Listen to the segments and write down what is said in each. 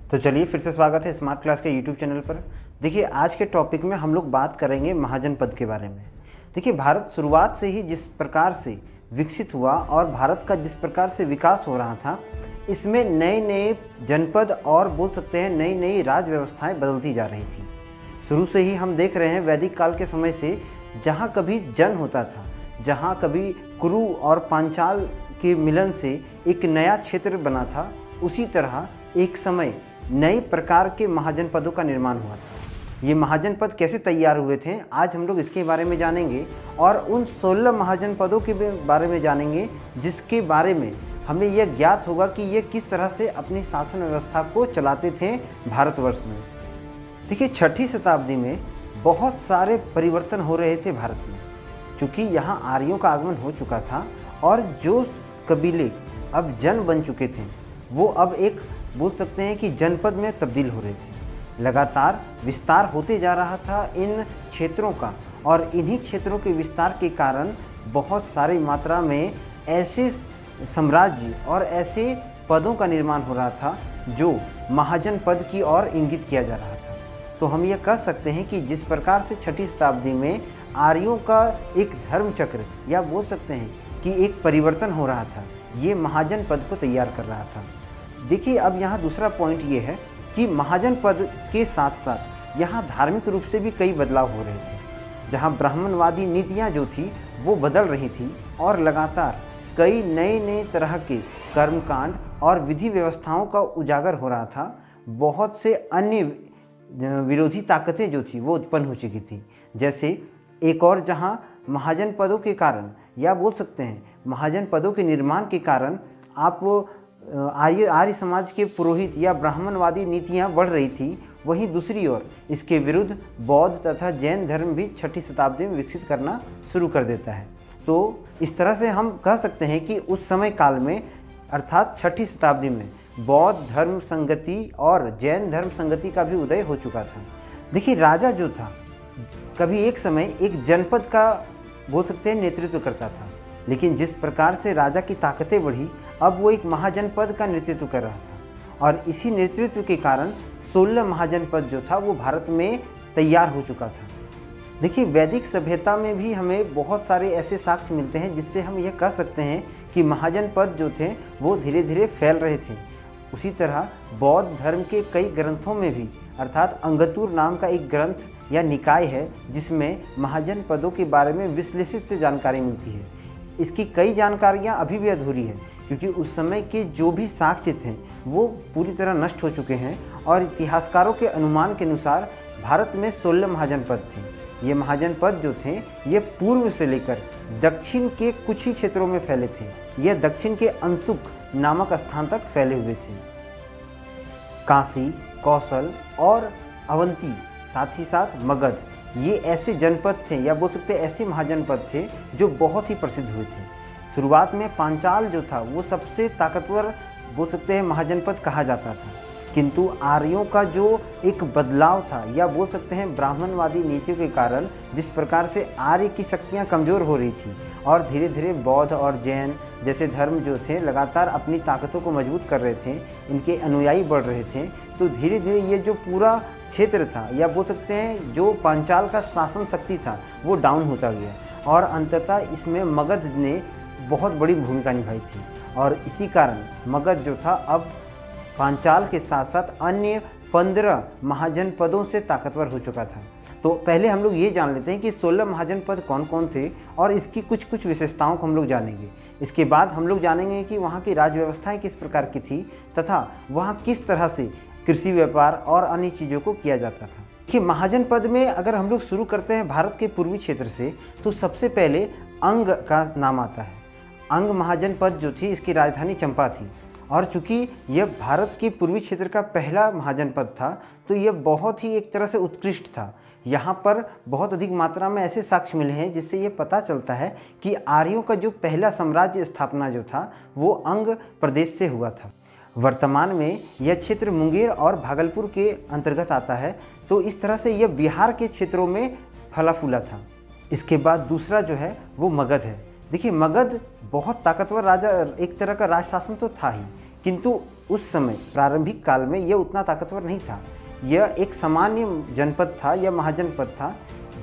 तो चलिए फिर से स्वागत है स्मार्ट क्लास के यूट्यूब चैनल पर। देखिए आज के टॉपिक में हम लोग बात करेंगे महाजनपद के बारे में। देखिए भारत शुरुआत से ही जिस प्रकार से विकसित हुआ और भारत का जिस प्रकार से विकास हो रहा था, इसमें नए नए जनपद और बोल सकते हैं नई नई राज व्यवस्थाएँ बदलती जा रही थी। शुरू से ही हम देख रहे हैं वैदिक काल के समय से जहाँ कभी जन होता था, जहाँ कभी कुरु और पांचाल के मिलन से एक नया क्षेत्र बना था, उसी तरह एक समय नए प्रकार के महाजनपदों का निर्माण हुआ था। ये महाजनपद कैसे तैयार हुए थे, आज हम लोग इसके बारे में जानेंगे और उन 16 महाजनपदों के बारे में जानेंगे जिसके बारे में हमें यह ज्ञात होगा कि ये किस तरह से अपनी शासन व्यवस्था को चलाते थे भारतवर्ष में। देखिए 6ठी शताब्दी में बहुत सारे परिवर्तन हो रहे थे भारत में, चूँकि यहाँ आर्यों का आगमन हो चुका था और जो कबीले अब जन बन चुके थे वो अब एक बोल सकते हैं कि जनपद में तब्दील हो रहे थे। लगातार विस्तार होते जा रहा था इन क्षेत्रों का और इन्हीं क्षेत्रों के विस्तार के कारण बहुत सारी मात्रा में ऐसे साम्राज्य और ऐसे पदों का निर्माण हो रहा था जो महाजन पद की ओर इंगित किया जा रहा था। तो हम यह कह सकते हैं कि जिस प्रकार से 6ठी शताब्दी में आर्यों का एक धर्म चक्र या बोल सकते हैं कि एक परिवर्तन हो रहा था, ये महाजन पद को तैयार कर रहा था। देखिए अब यहाँ दूसरा पॉइंट ये है कि महाजन पद के साथ साथ यहाँ धार्मिक रूप से भी कई बदलाव हो रहे थे। जहाँ ब्राह्मणवादी नीतियाँ जो थी वो बदल रही थी और लगातार कई नए नए तरह के कर्मकांड और विधि व्यवस्थाओं का उजागर हो रहा था। बहुत से अन्य विरोधी ताकतें जो थी वो उत्पन्न हो चुकी थी। जैसे एक और जहाँ महाजन पदों के कारण या बोल सकते हैं महाजन पदों के निर्माण के कारण आप आर्य समाज के पुरोहित या ब्राह्मणवादी नीतियाँ बढ़ रही थी, वहीं दूसरी ओर इसके विरुद्ध बौद्ध तथा जैन धर्म भी 6ठी शताब्दी में विकसित करना शुरू कर देता है। तो इस तरह से हम कह सकते हैं कि उस समय काल में अर्थात 6ठी शताब्दी में बौद्ध धर्म संगति और जैन धर्म संगति का भी उदय हो चुका था। देखिए राजा जो था कभी एक समय एक जनपद का बोल सकते हैं नेतृत्व करता था, लेकिन जिस प्रकार से राजा की ताकतें बढ़ी अब वो एक महाजनपद का नेतृत्व कर रहा था और इसी नेतृत्व के कारण 16 महाजनपद जो था वो भारत में तैयार हो चुका था। देखिए वैदिक सभ्यता में भी हमें बहुत सारे ऐसे साक्ष्य मिलते हैं जिससे हम यह कह सकते हैं कि महाजनपद जो थे वो धीरे धीरे फैल रहे थे। उसी तरह बौद्ध धर्म के कई ग्रंथों में भी अर्थात अंगतुर नाम का एक ग्रंथ या निकाय है जिसमें महाजनपदों के बारे में विश्लेषित से जानकारी मिलती है। इसकी कई जानकारियाँ अभी भी अधूरी है क्योंकि उस समय के जो भी साक्ष्य थे वो पूरी तरह नष्ट हो चुके हैं और इतिहासकारों के अनुमान के अनुसार भारत में 16 महाजनपद थे। ये महाजनपद जो थे ये पूर्व से लेकर दक्षिण के कुछ ही क्षेत्रों में फैले थे। यह दक्षिण के अंशुक नामक स्थान तक फैले हुए थे। काशी, कौशल और अवंती, साथ ही साथ मगध, ये ऐसे जनपद थे या बोल सकते हैं ऐसे महाजनपद थे जो बहुत ही प्रसिद्ध हुए थे। शुरुआत में पांचाल जो था वो सबसे ताकतवर बोल सकते हैं महाजनपद कहा जाता था, किंतु आर्यों का जो एक बदलाव था या बोल सकते हैं ब्राह्मणवादी नीतियों के कारण जिस प्रकार से आर्य की शक्तियाँ कमज़ोर हो रही थी और धीरे धीरे बौद्ध और जैन जैसे धर्म जो थे लगातार अपनी ताकतों को मजबूत कर रहे थे, इनके अनुयायी बढ़ रहे थे, तो धीरे धीरे ये जो पूरा क्षेत्र था या बोल सकते हैं जो पांचाल का शासन शक्ति था वो डाउन होता गया और अंततः इसमें मगध ने बहुत बड़ी भूमिका निभाई थी और इसी कारण मगध जो था अब पांचाल के साथ साथ अन्य 15 महाजनपदों से ताकतवर हो चुका था। तो पहले हम लोग ये जान लेते हैं कि 16 महाजनपद कौन कौन थे और इसकी कुछ विशेषताओं को हम लोग जानेंगे। इसके बाद हम लोग जानेंगे कि वहाँ की राज्य व्यवस्थाएँ किस प्रकार की थी तथा वहाँ किस तरह से कृषि व्यापार और अन्य चीज़ों को किया जाता था। कि महाजनपद में अगर हम लोग शुरू करते हैं भारत के पूर्वी क्षेत्र से तो सबसे पहले अंग का नाम आता है। अंग महाजनपद जो थी इसकी राजधानी चंपा थी और चूँकि यह भारत के पूर्वी क्षेत्र का पहला महाजनपद था तो यह बहुत ही एक तरह से उत्कृष्ट था। यहाँ पर बहुत अधिक मात्रा में ऐसे साक्ष्य मिले हैं जिससे ये पता चलता है कि आर्यों का जो पहला साम्राज्य स्थापना जो था वो अंग प्रदेश से हुआ था। वर्तमान में यह क्षेत्र मुंगेर और भागलपुर के अंतर्गत आता है, तो इस तरह से यह बिहार के क्षेत्रों में फला फूला था। इसके बाद दूसरा जो है वो मगध है। देखिए मगध बहुत ताकतवर राजा, एक तरह का राज शासन तो था ही, किंतु उस समय प्रारंभिक काल में यह उतना ताकतवर नहीं था। यह एक सामान्य जनपद था या महाजनपद था।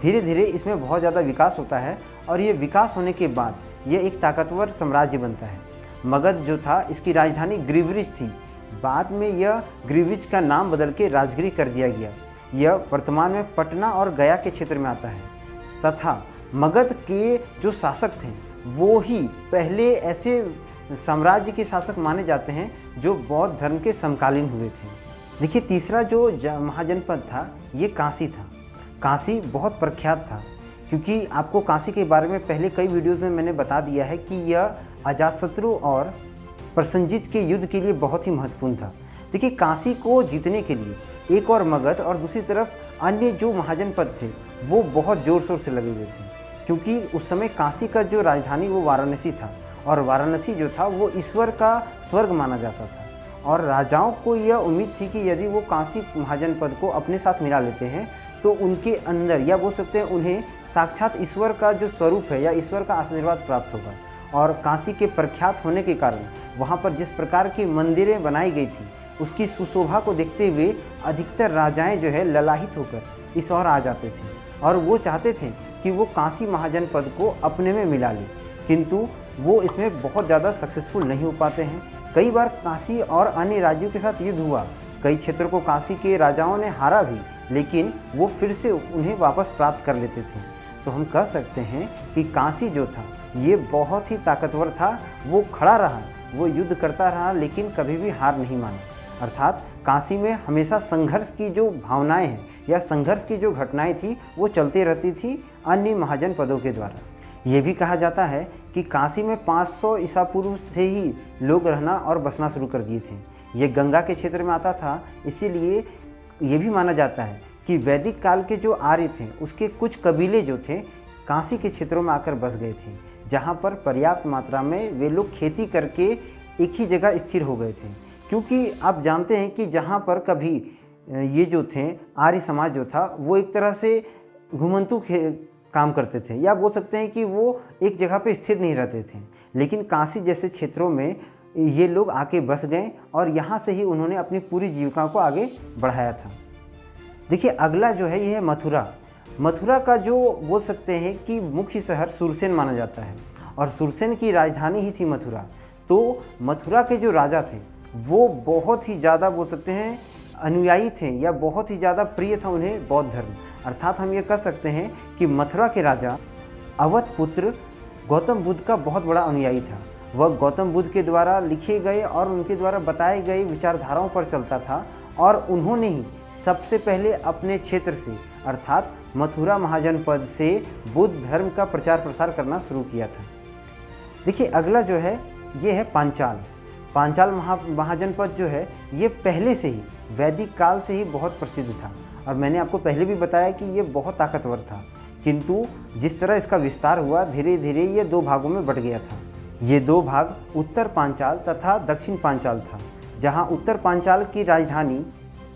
धीरे धीरे इसमें बहुत ज़्यादा विकास होता है और ये विकास होने के बाद यह एक ताकतवर साम्राज्य बनता है। मगध जो था इसकी राजधानी ग्रीवरिज थी। बाद में यह ग्रीवरिज का नाम बदल के राजगिरी कर दिया गया। यह वर्तमान में पटना और गया के क्षेत्र में आता है तथा मगध के जो शासक थे वो ही पहले ऐसे साम्राज्य के शासक माने जाते हैं जो बौद्ध धर्म के समकालीन हुए थे। देखिए तीसरा जो महाजनपद था ये काशी था। काशी बहुत प्रख्यात था क्योंकि आपको काशी के बारे में पहले कई वीडियोज़ में मैंने बता दिया है कि यह अजातशत्रु और प्रसेनजीत के युद्ध के लिए बहुत ही महत्वपूर्ण था। देखिए काशी को जीतने के लिए एक और मगध और दूसरी तरफ अन्य जो महाजनपद थे वो बहुत ज़ोर शोर से लगे हुए थे क्योंकि उस समय काशी का जो राजधानी वो वाराणसी था और वाराणसी जो था वो ईश्वर का स्वर्ग माना जाता था और राजाओं को यह उम्मीद थी कि यदि वो काशी महाजनपद को अपने साथ मिला लेते हैं तो उनके अंदर या बोल सकते हैं उन्हें साक्षात ईश्वर का जो स्वरूप है या ईश्वर का आशीर्वाद प्राप्त होगा। और काशी के प्रख्यात होने के कारण वहाँ पर जिस प्रकार की मंदिरें बनाई गई थी उसकी सुशोभा को देखते हुए अधिकतर राजाएं जो है ललाहित होकर इस ओर आ जाते थे और वो चाहते थे कि वो काशी महाजनपद को अपने में मिला ले, किंतु वो इसमें बहुत ज़्यादा सक्सेसफुल नहीं हो पाते हैं। कई बार काशी और अन्य राज्यों के साथ युद्ध हुआ, कई क्षेत्रों को काशी के राजाओं ने हारा भी, लेकिन वो फिर से उन्हें वापस प्राप्त कर लेते थे। तो हम कह सकते हैं कि काशी जो था ये बहुत ही ताकतवर था। वो खड़ा रहा, वो युद्ध करता रहा, लेकिन कभी भी हार नहीं माना। अर्थात काशी में हमेशा संघर्ष की जो भावनाएं हैं या संघर्ष की जो घटनाएं थी वो चलती रहती थी अन्य महाजनपदों के द्वारा। ये भी कहा जाता है कि काशी में 500 ईसा पूर्व से ही लोग रहना और बसना शुरू कर दिए थे। ये गंगा के क्षेत्र में आता था, इसीलिए ये भी माना जाता है कि वैदिक काल के जो आर्य थे उसके कुछ कबीले जो थे काशी के क्षेत्रों में आकर बस गए थे, जहाँ पर पर्याप्त मात्रा में वे लोग खेती करके एक ही जगह स्थिर हो गए थे। क्योंकि आप जानते हैं कि जहाँ पर कभी ये जो थे आर्य समाज जो था वो एक तरह से घुमंतू काम करते थे या बोल सकते हैं कि वो एक जगह पे स्थिर नहीं रहते थे, लेकिन काशी जैसे क्षेत्रों में ये लोग आके बस गए और यहाँ से ही उन्होंने अपनी पूरी जीविका को आगे बढ़ाया था। देखिए अगला जो है ये है मथुरा। मथुरा का जो बोल सकते हैं कि मुख्य शहर सुरसेन माना जाता है और सुरसेन की राजधानी ही थी मथुरा। तो मथुरा के जो राजा थे वो बहुत ही ज़्यादा बोल सकते हैं अनुयायी थे या बहुत ही ज़्यादा प्रिय था उन्हें बौद्ध धर्म। अर्थात हम ये कह सकते हैं कि मथुरा के राजा अवध पुत्र गौतम बुद्ध का बहुत बड़ा अनुयायी था। वह गौतम बुद्ध के द्वारा लिखे गए और उनके द्वारा बताए गए विचारधाराओं पर चलता था और उन्होंने ही सबसे पहले अपने क्षेत्र से अर्थात मथुरा महाजनपद से बुद्ध धर्म का प्रचार प्रसार करना शुरू किया था। देखिए अगला जो है ये है पांचाल। पांचाल महाजनपद जो है ये पहले से ही वैदिक काल से ही बहुत प्रसिद्ध था और मैंने आपको पहले भी बताया कि ये बहुत ताकतवर था, किंतु जिस तरह इसका विस्तार हुआ धीरे धीरे ये दो भागों में बट गया था। ये दो भाग उत्तर पांचाल तथा दक्षिण पांचाल था। जहाँ उत्तर पांचाल की राजधानी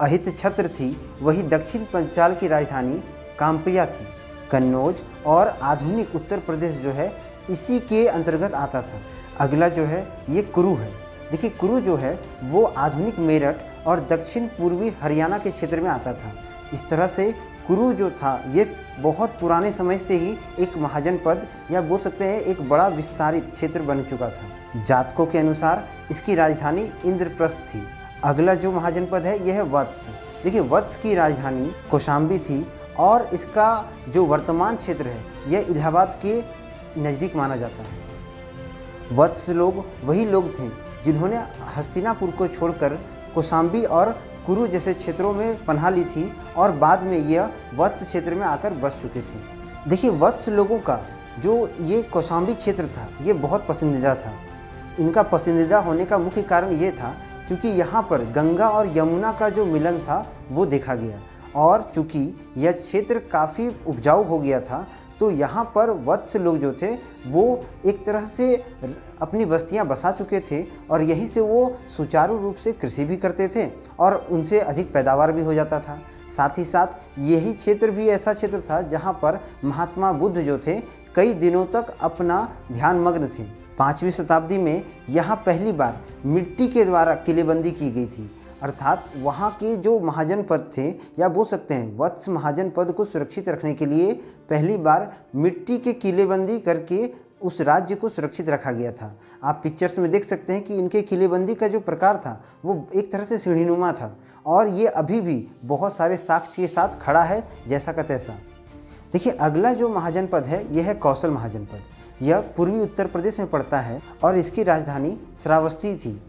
अहितछत्र थी वहीं दक्षिण पांचाल की राजधानी काम्पिया थी। कन्नौज और आधुनिक उत्तर प्रदेश जो है इसी के अंतर्गत आता था। अगला जो है ये कुरु है। देखिए कुरु जो है वो आधुनिक मेरठ और दक्षिण पूर्वी हरियाणा के क्षेत्र में आता था। इस तरह से कुरु जो था ये बहुत पुराने समय से ही एक महाजनपद या बोल सकते हैं एक बड़ा विस्तारित क्षेत्र बन चुका था। जातकों के अनुसार इसकी राजधानी इंद्रप्रस्थ थी। अगला जो महाजनपद है यह है वत्स। देखिए वत्स की राजधानी कौशाम्बी थी और इसका जो वर्तमान क्षेत्र है यह इलाहाबाद के नज़दीक माना जाता है। वत्स लोग वही लोग थे जिन्होंने हस्तिनापुर को छोड़कर कौशाम्बी और कुरु जैसे क्षेत्रों में पनाह ली थी और बाद में यह वत्स क्षेत्र में आकर बस चुके थे। देखिए वत्स लोगों का जो ये कौशाम्बी क्षेत्र था ये बहुत पसंदीदा था। इनका पसंदीदा होने का मुख्य कारण ये था क्योंकि यहाँ पर गंगा और यमुना का जो मिलन था वो देखा गया और चूँकि यह क्षेत्र काफ़ी उपजाऊ हो गया था तो यहाँ पर वत्स लोग जो थे वो एक तरह से अपनी बस्तियाँ बसा चुके थे और यहीं से वो सुचारू रूप से कृषि भी करते थे और उनसे अधिक पैदावार भी हो जाता था। साथ ही साथ यही क्षेत्र भी ऐसा क्षेत्र था जहाँ पर महात्मा बुद्ध जो थे कई दिनों तक अपना ध्यान मग्न थे। 5वीं शताब्दी में यहाँ पहली बार मिट्टी के द्वारा किलेबंदी की गई थी, अर्थात वहाँ के जो महाजन पद थे या बोल सकते हैं वत्स महाजन पद को सुरक्षित रखने के लिए पहली बार मिट्टी के किलेबंदी करके उस राज्य को सुरक्षित रखा गया था। आप पिक्चर्स में देख सकते हैं कि इनके किलेबंदी का जो प्रकार था वो एक तरह से सीढ़ीनुमा था और ये अभी भी बहुत सारे साक्ष्य के साथ खड़ा है जैसा का तैसा। देखिए अगला जो महाजनपद है यह है कौशल महाजनपद। यह पूर्वी उत्तर प्रदेश में पड़ता है और इसकी राजधानी श्रावस्ती थी।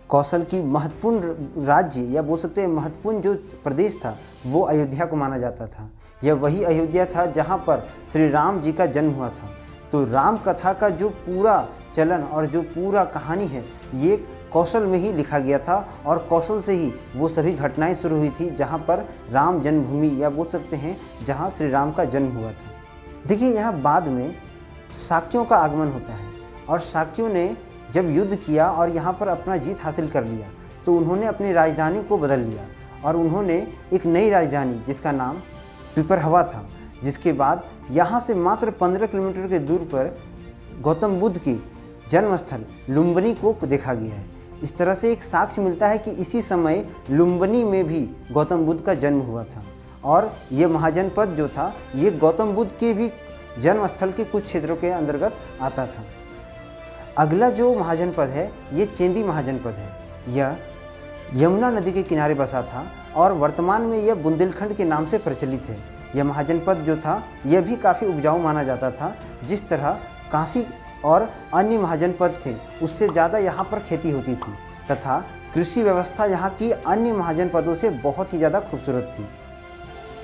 कौशल की महत्वपूर्ण राज्य या बोल सकते हैं महत्वपूर्ण जो प्रदेश था वो अयोध्या को माना जाता था। यह वही अयोध्या था जहाँ पर श्री राम जी का जन्म हुआ था। तो राम कथा का जो पूरा चलन और जो पूरा कहानी है ये कौशल में ही लिखा गया था और कौशल से ही वो सभी घटनाएं शुरू हुई थी जहाँ पर राम जन्मभूमि या बोल सकते हैं जहाँ श्री राम का जन्म हुआ था। देखिए यहाँ बाद में शाक्यों का आगमन होता है और शाक्यों ने जब युद्ध किया और यहाँ पर अपना जीत हासिल कर लिया तो उन्होंने अपनी राजधानी को बदल लिया और उन्होंने एक नई राजधानी जिसका नाम पिपरहवा था, जिसके बाद यहाँ से मात्र 15 किलोमीटर के दूर पर गौतम बुद्ध की जन्मस्थल लुम्बिनी को देखा गया है। इस तरह से एक साक्ष्य मिलता है कि इसी समय लुम्बिनी में भी गौतम बुद्ध का जन्म हुआ था और ये महाजनपद जो था ये गौतम बुद्ध के भी जन्मस्थल के कुछ क्षेत्रों के अंतर्गत आता था। अगला जो महाजनपद है ये चेंदी महाजनपद है। यह यमुना नदी के किनारे बसा था और वर्तमान में यह बुंदेलखंड के नाम से प्रचलित है। यह महाजनपद जो था यह भी काफ़ी उपजाऊ माना जाता था। जिस तरह काशी और अन्य महाजनपद थे उससे ज़्यादा यहाँ पर खेती होती थी तथा कृषि व्यवस्था यहाँ की अन्य महाजनपदों से बहुत ही ज़्यादा खूबसूरत थी।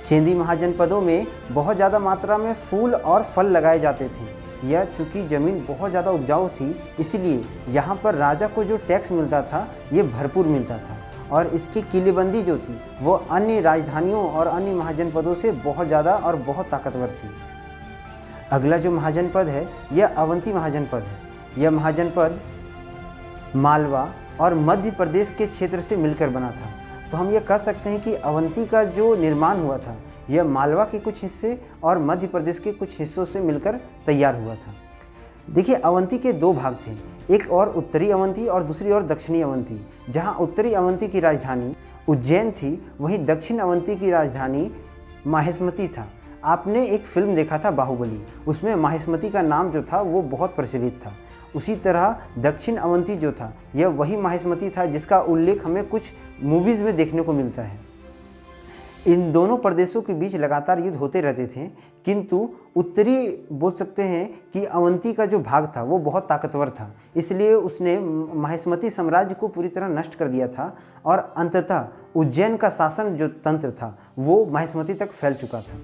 चेंदी महाजनपदों में बहुत ज़्यादा मात्रा में फूल और फल लगाए जाते थे। यह चूँकि ज़मीन बहुत ज़्यादा उपजाऊ थी इसलिए यहाँ पर राजा को जो टैक्स मिलता था ये भरपूर मिलता था और इसकी किलेबंदी जो थी वो अन्य राजधानियों और अन्य महाजनपदों से बहुत ज़्यादा और बहुत ताकतवर थी। अगला जो महाजनपद है यह अवंती महाजनपद है। यह महाजनपद मालवा और मध्य प्रदेश के क्षेत्र से मिलकर बना था। तो हम ये कह सकते हैं कि अवंती का जो निर्माण हुआ था यह मालवा के कुछ हिस्से और मध्य प्रदेश के कुछ हिस्सों से मिलकर तैयार हुआ था। देखिए अवंती के दो भाग थे, एक और उत्तरी अवंती और दूसरी ओर दक्षिणी अवंती। जहां उत्तरी अवंती की राजधानी उज्जैन थी वहीं दक्षिण अवंती की राजधानी माहिष्मती था। आपने एक फिल्म देखा था बाहुबली, उसमें माहिष्मती का नाम जो था वो बहुत प्रचलित था। उसी तरह दक्षिण अवंती जो था यह वही माहिष्मती था जिसका उल्लेख हमें कुछ मूवीज़ में देखने को मिलता है। इन दोनों प्रदेशों के बीच लगातार युद्ध होते रहते थे, किंतु उत्तरी बोल सकते हैं कि अवंती का जो भाग था वो बहुत ताकतवर था, इसलिए उसने माहिष्मती साम्राज्य को पूरी तरह नष्ट कर दिया था और अंततः उज्जैन का शासन जो तंत्र था वो माहिष्मती तक फैल चुका था।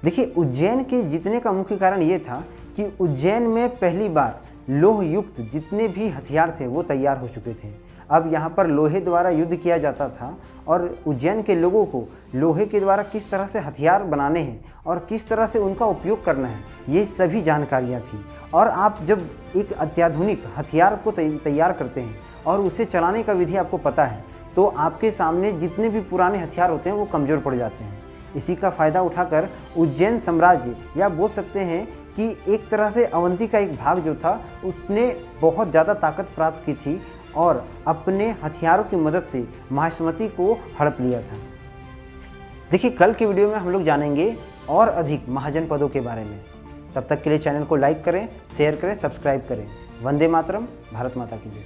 देखिए उज्जैन के जीतने का मुख्य कारण ये था कि उज्जैन में पहली बार लोह युक्त जितने भी हथियार थे वो तैयार हो चुके थे। अब यहाँ पर लोहे द्वारा युद्ध किया जाता था और उज्जैन के लोगों को लोहे के द्वारा किस तरह से हथियार बनाने हैं और किस तरह से उनका उपयोग करना है ये सभी जानकारियाँ थी। और आप जब एक अत्याधुनिक हथियार को तैयार करते हैं और उसे चलाने का विधि आपको पता है तो आपके सामने जितने भी पुराने हथियार होते हैं वो कमज़ोर पड़ जाते हैं। इसी का फ़ायदा उठाकर उज्जैन साम्राज्य या बोल सकते हैं कि एक तरह से अवंती का एक भाग जो था उसने बहुत ज़्यादा ताकत प्राप्त की थी और अपने हथियारों की मदद से माहिष्मती को हड़प लिया था। देखिए कल के वीडियो में हम लोग जानेंगे और अधिक महाजनपदों के बारे में। तब तक के लिए चैनल को लाइक करें, शेयर करें, सब्सक्राइब करें। वंदे मातरम, भारत माता की जय।